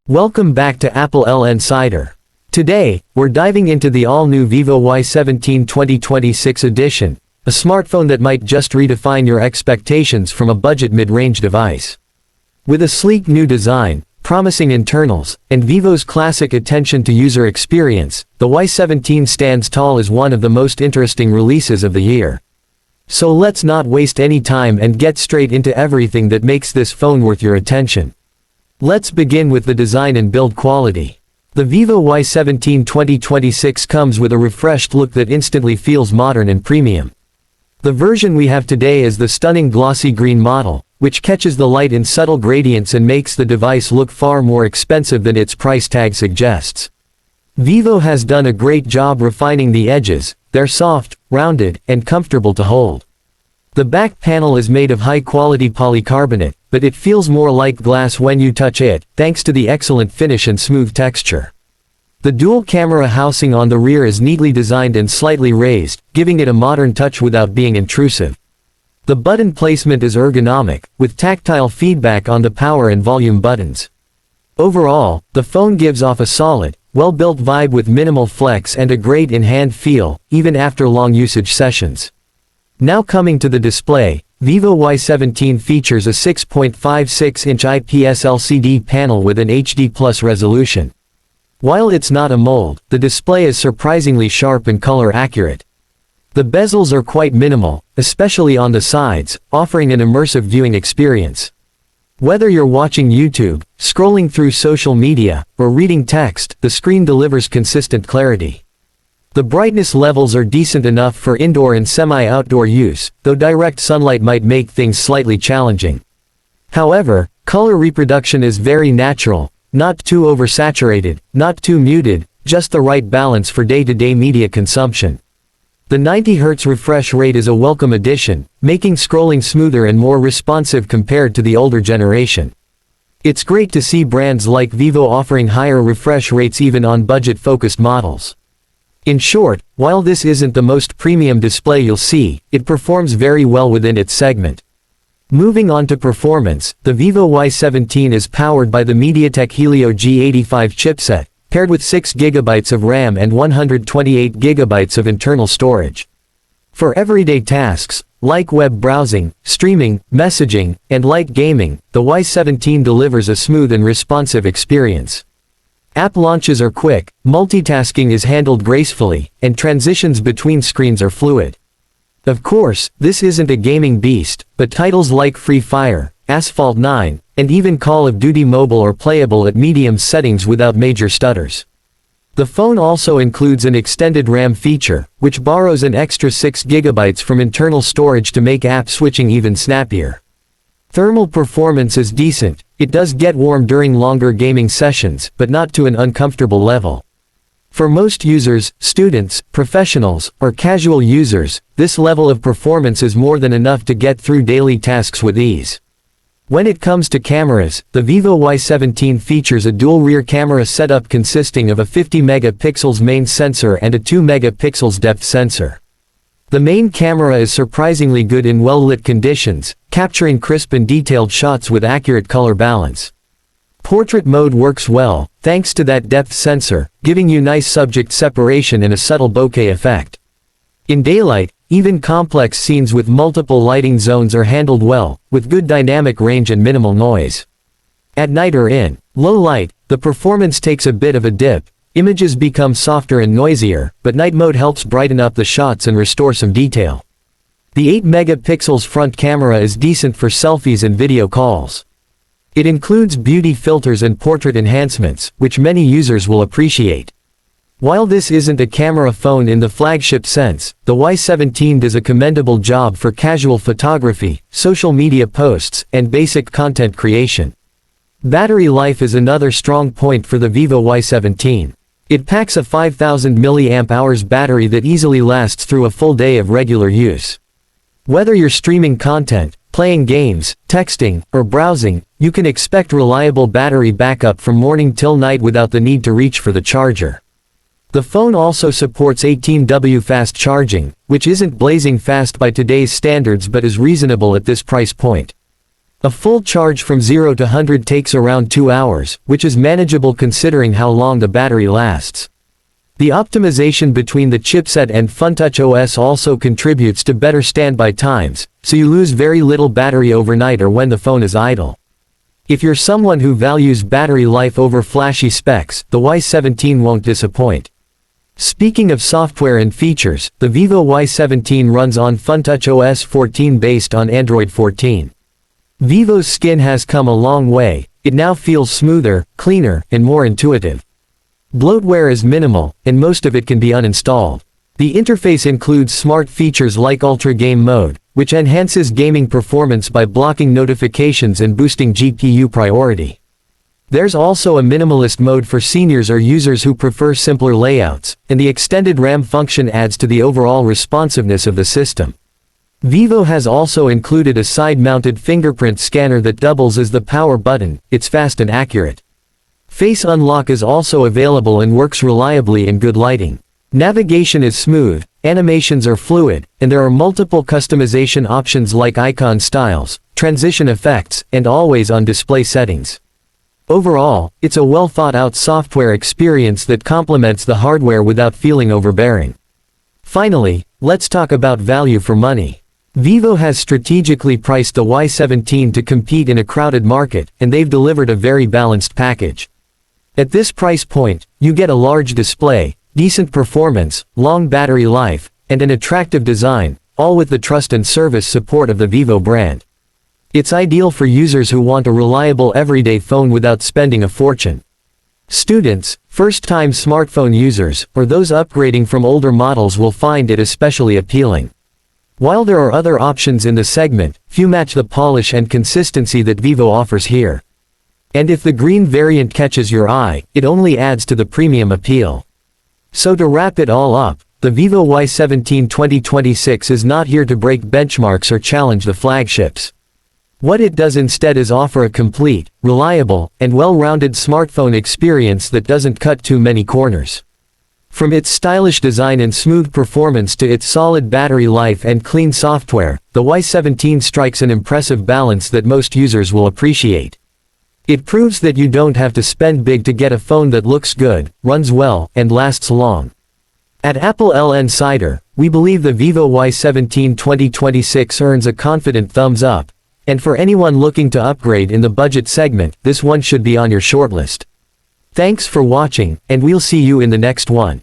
Welcome back to applelnsider. Today, we're diving into the all-new Vivo Y17 2026 edition, a smartphone that might just redefine your expectations from a budget mid-range device. With a sleek new design, promising internals, and Vivo's classic attention to user experience, the Y17 stands tall as one of the most interesting releases of the year. So let's not waste any time and get straight into everything that makes this phone worth your attention. Let's begin with the design and build quality. The Vivo Y17 2026 comes with a refreshed look that instantly feels modern and premium. The version we have today is the stunning glossy green model, which catches the light in subtle gradients and makes the device look far more expensive than its price tag suggests. Vivo has done a great job refining the edges. They're soft, rounded, and comfortable to hold. The back panel is made of high-quality polycarbonate, but it feels more like glass when you touch it, thanks to the excellent finish and smooth texture. The dual-camera housing on the rear is neatly designed and slightly raised, giving it a modern touch without being intrusive. The button placement is ergonomic, with tactile feedback on the power and volume buttons. Overall, the phone gives off a solid, well-built vibe with minimal flex and a great in-hand feel, even after long usage sessions. Now coming to the display, Vivo Y17 features a 6.56-inch IPS LCD panel with an HD+ resolution. While it's not a mold, the display is surprisingly sharp and color accurate. The bezels are quite minimal, especially on the sides, offering an immersive viewing experience. Whether you're watching YouTube, scrolling through social media, or reading text, the screen delivers consistent clarity. The brightness levels are decent enough for indoor and semi-outdoor use, though direct sunlight might make things slightly challenging. However, color reproduction is very natural, not too oversaturated, not too muted, just the right balance for day-to-day media consumption. The 90Hz refresh rate is a welcome addition, making scrolling smoother and more responsive compared to the older generation. It's great to see brands like Vivo offering higher refresh rates even on budget-focused models. In short, while this isn't the most premium display you'll see, it performs very well within its segment. Moving on to performance, the Vivo Y17 is powered by the MediaTek Helio G85 chipset, paired with 6GB of RAM and 128GB of internal storage. For everyday tasks, like web browsing, streaming, messaging, and light gaming, the Y17 delivers a smooth and responsive experience. App launches are quick, multitasking is handled gracefully, and transitions between screens are fluid. Of course, this isn't a gaming beast, but titles like Free Fire, Asphalt 9, and even Call of Duty Mobile are playable at medium settings without major stutters. The phone also includes an extended RAM feature, which borrows an extra 6GB from internal storage to make app switching even snappier. Thermal performance is decent. It does get warm during longer gaming sessions, but not to an uncomfortable level. For most users, students, professionals, or casual users, this level of performance is more than enough to get through daily tasks with ease. When it comes to cameras, the Vivo Y17 features a dual rear camera setup consisting of a 50MP main sensor and a 2MP depth sensor. The main camera is surprisingly good in well-lit conditions, capturing crisp and detailed shots with accurate color balance. Portrait mode works well, thanks to that depth sensor, giving you nice subject separation and a subtle bokeh effect. In daylight, even complex scenes with multiple lighting zones are handled well, with good dynamic range and minimal noise. At night or in low light, the performance takes a bit of a dip. Images become softer and noisier, but night mode helps brighten up the shots and restore some detail. The 8MP front camera is decent for selfies and video calls. It includes beauty filters and portrait enhancements, which many users will appreciate. While this isn't a camera phone in the flagship sense, the Y17 does a commendable job for casual photography, social media posts, and basic content creation. Battery life is another strong point for the Vivo Y17. It packs a 5000 mAh battery that easily lasts through a full day of regular use. Whether you're streaming content, playing games, texting, or browsing, you can expect reliable battery backup from morning till night without the need to reach for the charger. The phone also supports 18W fast charging, which isn't blazing fast by today's standards but is reasonable at this price point. A full charge from 0 to 100 takes around 2 hours, which is manageable considering how long the battery lasts. The optimization between the chipset and Funtouch OS also contributes to better standby times, so you lose very little battery overnight or when the phone is idle. If you're someone who values battery life over flashy specs, the Y17 won't disappoint. Speaking of software and features, the Vivo Y17 runs on Funtouch OS 14 based on Android 14. Vivo's skin has come a long way, it now feels smoother, cleaner, and more intuitive. Bloatware is minimal, and most of it can be uninstalled. The interface includes smart features like Ultra Game Mode, which enhances gaming performance by blocking notifications and boosting GPU priority. There's also a minimalist mode for seniors or users who prefer simpler layouts, and the extended RAM function adds to the overall responsiveness of the system. Vivo has also included a side-mounted fingerprint scanner that doubles as the power button. It's fast and accurate. Face unlock is also available and works reliably in good lighting. Navigation is smooth, animations are fluid, and there are multiple customization options like icon styles, transition effects, and always-on display settings. Overall, it's a well-thought-out software experience that complements the hardware without feeling overbearing. Finally, let's talk about value for money. Vivo has strategically priced the Y17 to compete in a crowded market, and they've delivered a very balanced package. At this price point, you get a large display, decent performance, long battery life, and an attractive design, all with the trust and service support of the Vivo brand. It's ideal for users who want a reliable everyday phone without spending a fortune. Students, first-time smartphone users, or those upgrading from older models will find it especially appealing. While there are other options in the segment, few match the polish and consistency that Vivo offers here. And if the green variant catches your eye, it only adds to the premium appeal. So to wrap it all up, the Vivo Y17 2026 is not here to break benchmarks or challenge the flagships. What it does instead is offer a complete, reliable, and well-rounded smartphone experience that doesn't cut too many corners. From its stylish design and smooth performance to its solid battery life and clean software, the Y17 strikes an impressive balance that most users will appreciate. It proves that you don't have to spend big to get a phone that looks good, runs well, and lasts long. At applelnsider, we believe the Vivo Y17 2026 earns a confident thumbs up, and for anyone looking to upgrade in the budget segment, this one should be on your shortlist. Thanks for watching, and we'll see you in the next one.